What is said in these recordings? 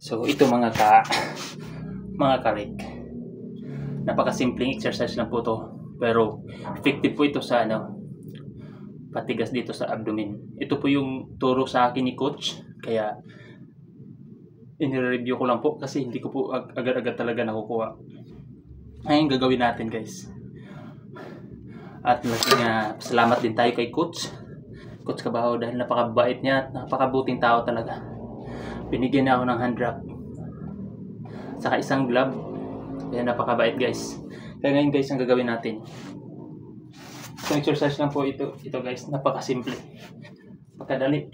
So ito mga karik, napakasimpleng exercise lang po to, pero effective po ito sa patigas dito sa abdomen. Ito po yung turo sa akin ni coach, kaya in-review ko lang po kasi hindi ko po agad-agad talaga nakukuha. Ngayon gagawin natin, guys. At salamat din tayo kay Coach Cabaho dahil napakabait niya at napakabuting tao talaga. Binigyan niya ako ng hand wrap saka isang glove. Kaya napakabait, guys. Kaya ngayon, guys, ang gagawin natin, isang exercise lang po ito guys, napakasimple, napakadali.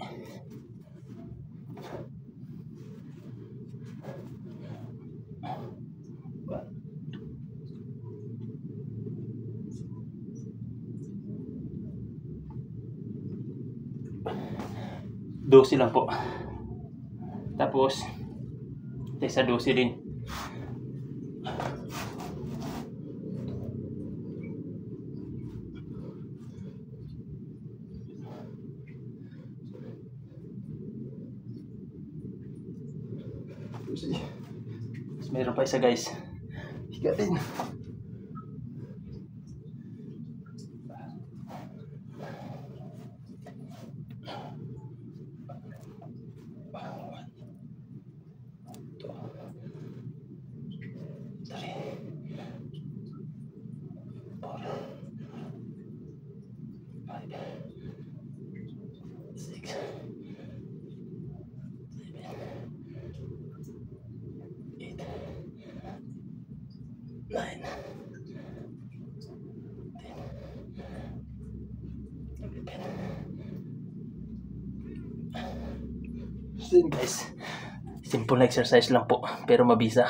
Dosi lang po. Tapos sa dosi din. Mas meron pa isa, guys. Higa din. So guys, simple na exercise lang po pero mabisa.